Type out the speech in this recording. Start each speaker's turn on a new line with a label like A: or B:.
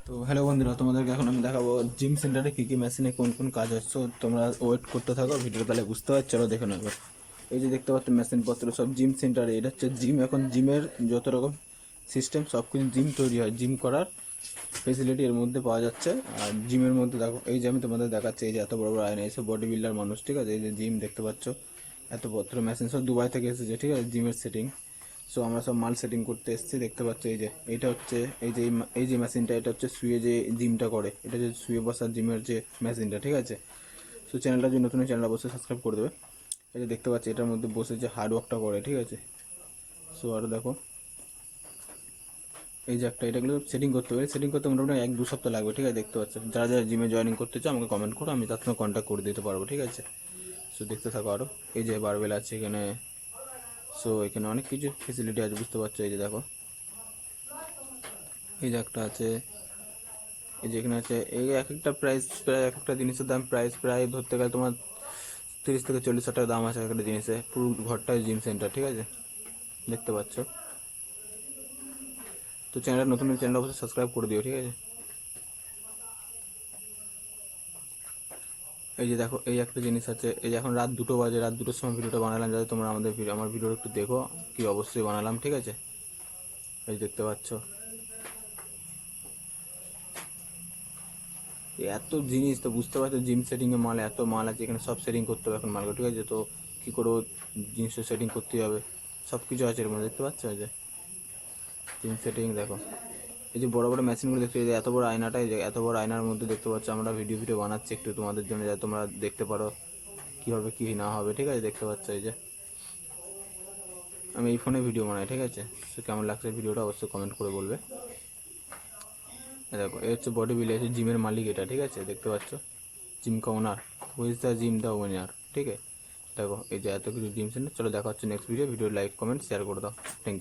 A: তো হ্যালো বন্ধুরা, তোমাদেরকে এখন আমি দেখাবো জিম সেন্টারে কী কী মেশিনে কোন কোন কাজ হচ্ছে। তোমরা ওয়েট করতে থাকো, ভিডিওটা তাহলে বুঝতে পারছো। চলো দেখে নেবো। এই যে দেখতে পাচ্ছ মেশিনপত্র সব জিম সেন্টারে, এটা হচ্ছে জিম। এখন জিমের যত রকম সিস্টেম সব কিছু জিম তৈরি হয়, জিম করার ফেসিলিটি এর মধ্যে পাওয়া যাচ্ছে। আর জিমের মধ্যে দেখো, এই যে আমি তোমাদের দেখাচ্ছি, এই যে এত বড় বড় আয়না, এইসব বডি বিল্ডার মানুষ, ঠিক আছে। এই যে জিম দেখতে পাচ্ছ, এত পত্র মেশিন সব দুবাই থেকে এসেছে, ঠিক আছে, জিমের সেটিং। সো আমরা সব মাল সেটিং করতে এসেছি, দেখতে পাচ্ছ। এই যে এইটা হচ্ছে, এই যে মেশিনটা, এটা হচ্ছে শুয়ে যে জিমটা করে, এটা যে শুয়ে বসার জিমের যে মেশিনটা, ঠিক আছে। সো চ্যানেলটা যে নতুন চ্যানেল অবশ্যই সাবস্ক্রাইব করে দেবে। এই যে দেখতে পাচ্ছি, এটার মধ্যে বসে যে হার্ড ওয়ার্কটা করে, ঠিক আছে। সো আরও দেখো, এই যে একটা, এটাগুলো সেটিং করতে পারি। সেটিং করতে মোটামুটি 1-2 সপ্তাহ লাগবে, ঠিক আছে। দেখতে পাচ্ছ, যারা যারা জিমে জয়েনিং করতে চাও আমাকে কমেন্ট করো, আমি তার সঙ্গে কন্ট্যাক্ট করে দিতে পারবো, ঠিক আছে। সো দেখতে থাকো আরও। এই যে বারবেল আছে এখানে। সো এখানে অনেক কিছু ফেসিলিটি আছে, বুঝতে পারছো। এই যে দেখো, এই যে একটা আছে, এই যেখানে আছে, এই এক একটা প্রাইস, প্রায় এক একটা জিনিসের দাম প্রাইস প্রায় ধরতে গেলে তোমার 30 থেকে 40 হাজার টাকা দাম আছে একটা জিনিসে। পুরো ঘরটাই জিম সেন্টার, ঠিক আছে, দেখতে পাচ্ছ। তো চ্যানেলটা নতুন, চ্যানেল অবশ্যই সাবস্ক্রাইব করে দিও, ঠিক আছে। এই যে দেখো, এই একটা জিনিস আছে। এই যে এখন রাত 2টো বাজে, রাত 2টোর সময় ভিডিওটা বানালাম, যাতে তোমরা আমার ভিডিও একটু দেখো, কি অবশ্যই বানালাম, ঠিক আছে। এই দেখতে পাচ্ছ, এত জিনিস তো বুঝতে পারছো। জিম সেটিংয়ে মাল, এত মাল আছে এখানে, সব সেটিং করতে হবে এখন মালকে, ঠিক আছে। তো কী করে জিনিসটা সেটিং করতে হবে, সব কিছু আছে এর মধ্যে, দেখতে পাচ্ছ। এই যে জিম সেটিং দেখো, এই যে বড় বড় মেশিনগুলো দেখতে, এই যে এত বড় আয়নাটা, এই যে এত বড় আয়নার মধ্যে দেখতে পাচ্ছ আমরা ভিডিও বানাচ্ছি একটু তোমাদের জন্য, যাতে তোমরা দেখতে পারো কীভাবে কী না হবে, ঠিক আছে। দেখতে পাচ্ছ, এই যে আমি এই ফোনে ভিডিও বানাই, ঠিক আছে। সে কেমন লাগছে ভিডিওটা অবশ্যই কমেন্ট করে বলবে। দেখো, এই হচ্ছে বডি বিল্ডার, জিমের মালিক এটা, ঠিক আছে। দেখতে পাচ্ছ, জিম কা owner, who's the gym the owner, ঠিক আছে। দেখো, এই যে এত কিছু জিম সেন্টার। চলো দেখা হচ্ছে next video like comment share করে দাও। Thank you.